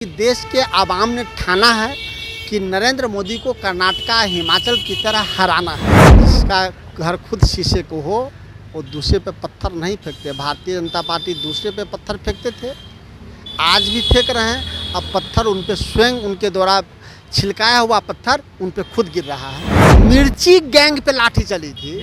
देश के आवाम ने ठाना है कि नरेंद्र मोदी को कर्नाटका हिमाचल की तरह हराना है। जिसका घर खुद शीशे को हो वो दूसरे पे पत्थर नहीं फेंकते। भारतीय जनता पार्टी दूसरे पे पत्थर फेंकते थे, आज भी फेंक रहे हैं। अब पत्थर उन पे स्वयं उनके द्वारा छिलकाया हुआ पत्थर उन पे खुद गिर रहा है। मिर्ची गैंग पे लाठी चली थी।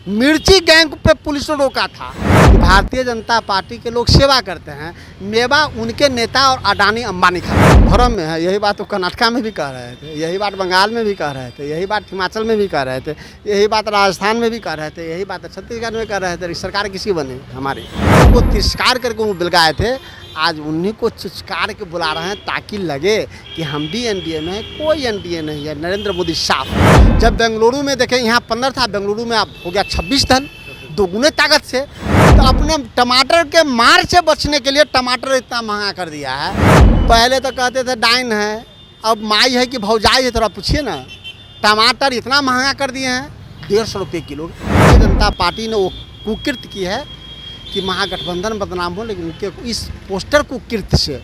मिर्ची गैंग पे पुलिस ने रोका था। भारतीय जनता पार्टी के लोग सेवा करते हैं, मेवा उनके नेता और अडानी अंबानी खाते हैं। भरम में है। यही बात तो कर्नाटका में भी कह रहे थे, यही बात बंगाल में भी कह रहे थे, यही बात हिमाचल में भी कह रहे थे, यही बात राजस्थान में भी कह रहे थे, यही बात छत्तीसगढ़ में कह रहे थे। सरकार किसी बने हमारी वो तिरस्कार करके वो बिलगाए थे, आज उन्हीं को चिचकार के बुला रहे हैं ताकि लगे कि हम भी एनडीए में हैं। कोई एनडीए नहीं है, नरेंद्र मोदी साफ। जब बेंगलुरु में देखें यहाँ 15 था, बेंगलुरु में अब हो गया 26 टन, दोगुने ताकत से। तो अपने टमाटर के मार से बचने के लिए टमाटर इतना महंगा कर दिया है। पहले तो कहते थे डाइन है, अब माई है कि भौजाई है, थोड़ा पूछिए ना। टमाटर इतना महंगा कर दिए हैं 150 रुपये किलो। भारतीय जनता पार्टी ने वो कुकृत की है कि महागठबंधन बदनाम हो, लेकिन उनके इस पोस्टर कुकृत से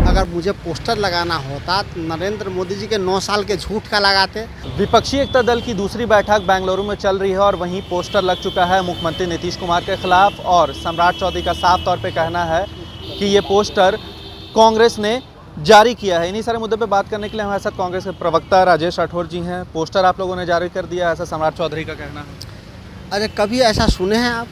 अगर मुझे पोस्टर लगाना होता तो नरेंद्र मोदी जी के 9 साल के झूठ का लगाते। विपक्षी एकता दल की दूसरी बैठक बेंगलुरु में चल रही है और वहीं पोस्टर लग चुका है मुख्यमंत्री नीतीश कुमार के खिलाफ, और सम्राट चौधरी का साफ तौर पे कहना है कि ये पोस्टर कांग्रेस ने जारी किया है। इन्हीं सारे मुद्दे पे बात करने के लिए हमारे साथ कांग्रेस के प्रवक्ता राजेश राठौर जी हैं। पोस्टर आप लोगों ने जारी कर दिया, ऐसा सम्राट चौधरी का कहना है। अरे कभी ऐसा सुने हैं आप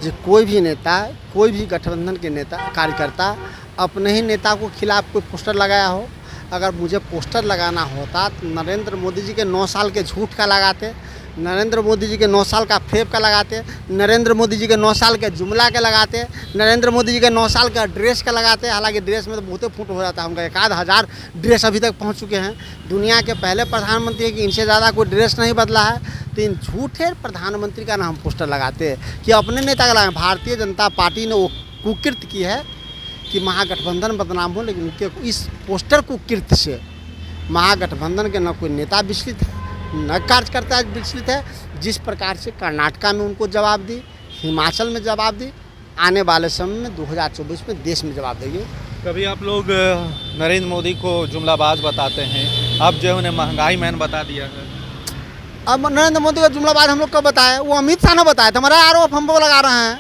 जो कोई भी नेता, कोई भी गठबंधन के नेता कार्यकर्ता अपने ही नेता को खिलाफ कोई पोस्टर लगाया हो? अगर मुझे पोस्टर लगाना होता तो नरेंद्र मोदी जी के 9 साल के झूठ का लगाते, नरेंद्र मोदी जी के 9 साल का फेब का लगाते, नरेंद्र मोदी जी के 9 साल के जुमला के लगाते, नरेंद्र मोदी जी के 9 साल का ड्रेस का लगाते। हालांकि ड्रेस में तो बहुते फुट हो जाता है, उनका 1000 ड्रेस अभी तक पहुंच चुके हैं। दुनिया के पहले प्रधानमंत्री है कि इनसे ज़्यादा कोई ड्रेस नहीं बदला है। तो इन झूठे प्रधानमंत्री का नाम पोस्टर लगाते कि अपने नेता का लगाए। भारतीय जनता पार्टी ने वो कुकृत की है कि महागठबंधन बदनाम हो, लेकिन उनके इस पोस्टर कुकृत से महागठबंधन के न कोई नेता विचलित है, न कार्यकर्ता विचलित है। जिस प्रकार से कर्नाटका में उनको जवाब दी, हिमाचल में जवाब दी, आने वाले समय में 2024 में देश में जवाब देंगे। कभी आप लोग नरेंद्र मोदी को जुमलाबाज बताते हैं, अब जो उन्हें महंगाई मैन बता दिया है। अब नरेंद्र मोदी का जुमलाबाज हम लोग कब बताया? वो अमित शाह ने बताया था। हमारा आरोप हम वो लगा रहे हैं।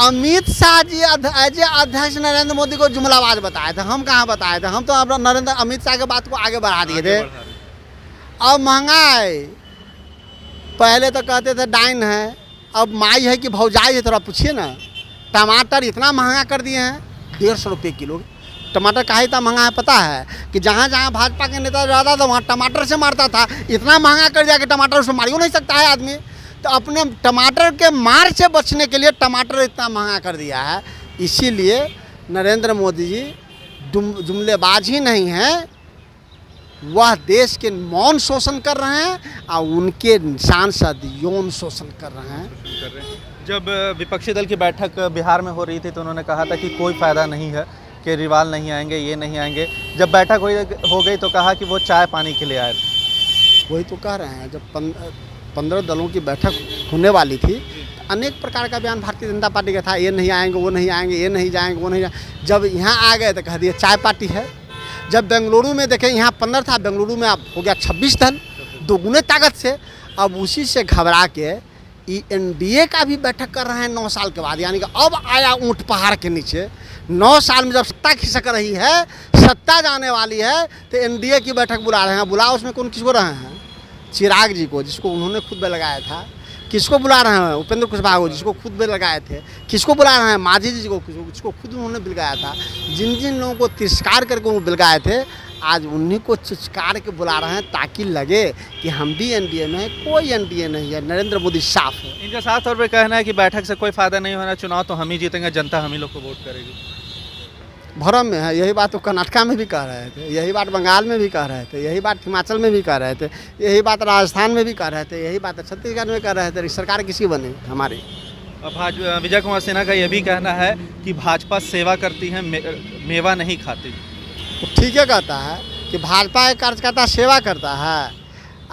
अमित शाह जी एज अध्यक्ष नरेंद्र मोदी को जुमलाबाज बताए थे। हम कहाँ बताए थे? हम तो अपना अमित शाह के बात को आगे बढ़ा दिए थे। अब महंगाई, पहले तो कहते थे डाइन है, अब माई है कि भौजाई है, थोड़ा पूछिए ना। टमाटर इतना महंगा कर दिए हैं 150 रुपये किलो। टमाटर काहे इतना महंगा है पता है? कि जहाँ जहाँ भाजपा के नेता ज़्यादा था वहाँ टमाटर से मारता था। इतना महंगा कर दिया कि टमाटर उससे मार नहीं सकता है आदमी। तो अपने टमाटर के मार से बचने के लिए टमाटर इतना महंगा कर दिया है। इसीलिए नरेंद्र मोदी जी जुमलेबाज ही नहीं हैं, वह देश के मौन शोषण कर रहे हैं और उनके सांसद यौन शोषण कर रहे हैं। जब विपक्षी दल की बैठक बिहार में हो रही थी तो उन्होंने कहा था कि कोई फ़ायदा नहीं है, केजरीवाल नहीं आएंगे, ये नहीं आएंगे। जब बैठक हो गई तो कहा कि वो चाय पानी के लिए आए थे। वही तो कह रहे हैं। जब 15 दलों की बैठक होने वाली थी तो अनेक प्रकार का बयान भारतीय जनता पार्टी का था। ये नहीं आएंगे, वो नहीं आएंगे, ये नहीं जाएंगे, वो नहीं जाएंगे। जब यहाँ आ गए तो कह दिए चाय पार्टी है। जब बेंगलुरु में देखें यहाँ 15 था, बेंगलुरु में अब हो गया 26 टन, दोगुने ताकत से। अब उसी से घबरा के एनडीए का भी बैठक कर रहे हैं 9 साल के बाद। यानी कि अब आया ऊँट पहाड़ के नीचे। 9 साल में जब सत्ता खिसक रही है, सत्ता जाने वाली है, तो एनडीए की बैठक बुला रहे हैं। बुलाओ उसमें कौन किसको रहे हैं? चिराग जी को, जिसको उन्होंने खुद में लगाया था। किसको बुला रहे हैं? उपेंद्र कुशवाहा को, जिसको खुद में लगाए थे। किसको बुला रहे हैं? मांझी जी को, जिसको खुद उन्होंने बिलगाया था। जिन जिन लोगों को तिरस्कार करके वो बिलगाए थे, आज उन्हीं को चिचकार के बुला रहे हैं ताकि लगे कि हम भी एनडीए में हैं। कोई एनडीए नहीं है, नरेंद्र मोदी साफ है। इनका साफ तौर पे कहना है कि बैठक से कोई फ़ायदा नहीं होना, चुनाव तो हम ही जीतेंगे, जनता हम ही लोग को वोट करेगी। भरम में है। यही बात तो कर्नाटका में भी कह रहे थे, यही बात बंगाल में भी कह रहे थे, यही बात हिमाचल में भी कह रहे थे, यही बात राजस्थान में भी कह रहे थे, यही बात छत्तीसगढ़ में कह रहे थे। सरकार किसी बने हमारी। विजय कुमार सिन्हा का यह भी कहना है कि भाजपा सेवा करती है, मेवा नहीं खाती। तो ठीक है कहता है कि भाजपा एक कार्यकर्ता सेवा करता है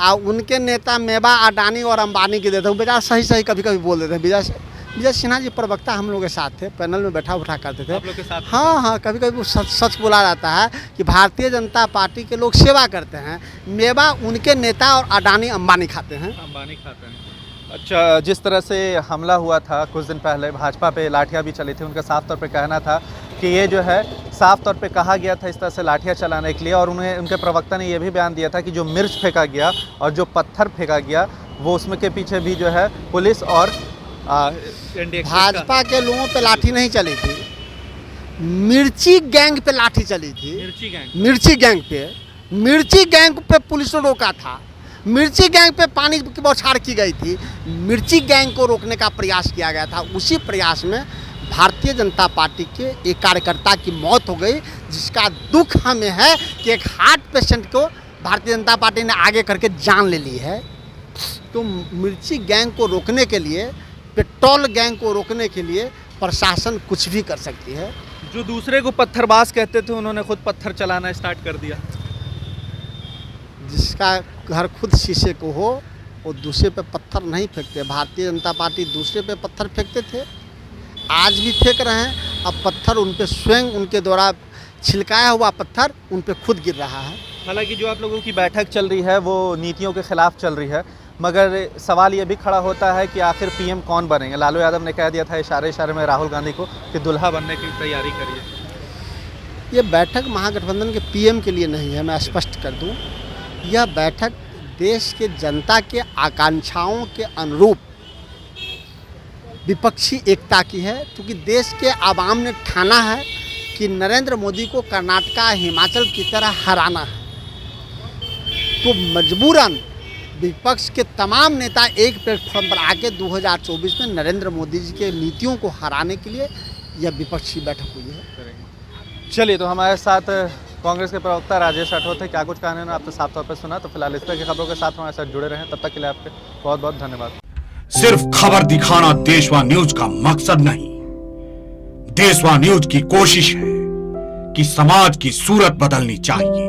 और उनके नेता मेवा अडानी और अंबानी के देते हैं। बेचारा सही सही कभी कभी बोल देते हैं। विजय विजय सिन्हा जी प्रवक्ता हम लोग के साथ थे, पैनल में बैठा उठा करते थे। आप लोग के साथ? हाँ, कभी कभी वो सच बोला जाता है कि भारतीय जनता पार्टी के लोग सेवा करते हैं, मेवा उनके नेता और अडानी अंबानी खाते हैं। अच्छा, जिस तरह से हमला हुआ था कुछ दिन पहले, भाजपा पे लाठियाँ भी चली थी, उनका साफ तौर पे कहना था कि ये जो है साफ तौर पे कहा गया था इस तरह से लाठियाँ चलाने के लिए, और उनके प्रवक्ता ने ये भी बयान दिया था कि जो मिर्च फेंका गया और जो पत्थर फेंका गया वो उसमें के पीछे भी जो है पुलिस और भाजपा के लोगों पे लाठी नहीं चली थी, मिर्ची गैंग पे लाठी चली थी। मिर्ची गैंग पे पुलिस ने रोका था, मिर्ची गैंग पे पानी की बौछार की गई थी, मिर्ची गैंग को रोकने का प्रयास किया गया था। उसी प्रयास में भारतीय जनता पार्टी के एक कार्यकर्ता की मौत हो गई, जिसका दुख हमें है कि एक हार्ट पेशेंट को भारतीय जनता पार्टी ने आगे करके जान ले ली है। तो मिर्ची गैंग को रोकने के लिए, पेट्रोल गैंग को रोकने के लिए प्रशासन कुछ भी कर सकती है। जो दूसरे को पत्थरबाज कहते थे उन्होंने खुद पत्थर चलाना स्टार्ट कर दिया। जिसका घर खुद शीशे को हो वो दूसरे पे पत्थर नहीं फेंकते। भारतीय जनता पार्टी दूसरे पे पत्थर फेंकते थे, आज भी फेंक रहे हैं। अब पत्थर उन पे स्वयं उनके द्वारा छिलकाया हुआ पत्थर उन पे खुद गिर रहा है। हालांकि जो आप लोगों की बैठक चल रही है वो नीतियों के खिलाफ चल रही है, मगर सवाल ये भी खड़ा होता है कि आखिर पीएम कौन बनेंगे। लालू यादव ने कह दिया था इशारे में राहुल गांधी को कि दुल्हा बनने की तैयारी करिए। ये बैठक महागठबंधन के पीएम के लिए नहीं है, मैं स्पष्ट कर दूं। यह बैठक देश के जनता के आकांक्षाओं के अनुरूप विपक्षी एकता की है, क्योंकि देश के आवाम ने ठाना है कि नरेंद्र मोदी को कर्नाटका हिमाचल की तरह हराना है। तो मजबूरन विपक्ष के तमाम नेता एक प्लेटफॉर्म पर आके 2024 में नरेंद्र मोदी जी के नीतियों को हराने के लिए यह विपक्षी बैठक हुई है। चलिए, तो हमारे साथ कांग्रेस के प्रवक्ता राजेश राठौर थे। क्या कुछ कहने ने आपने साफ तौर पर सुना। तो फिलहाल इस तरह की खबरों के साथ हमारे साथ जुड़े रहें। तब तक के लिए आपके बहुत बहुत धन्यवाद। सिर्फ खबर दिखाना देशवा न्यूज का मकसद नहीं, देशवा न्यूज की कोशिश है कि समाज की सूरत बदलनी चाहिए।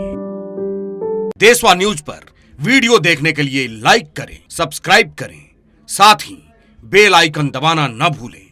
देशवा न्यूज पर वीडियो देखने के लिए लाइक करें, सब्सक्राइब करें, साथ ही बेल आइकन दबाना न भूलें।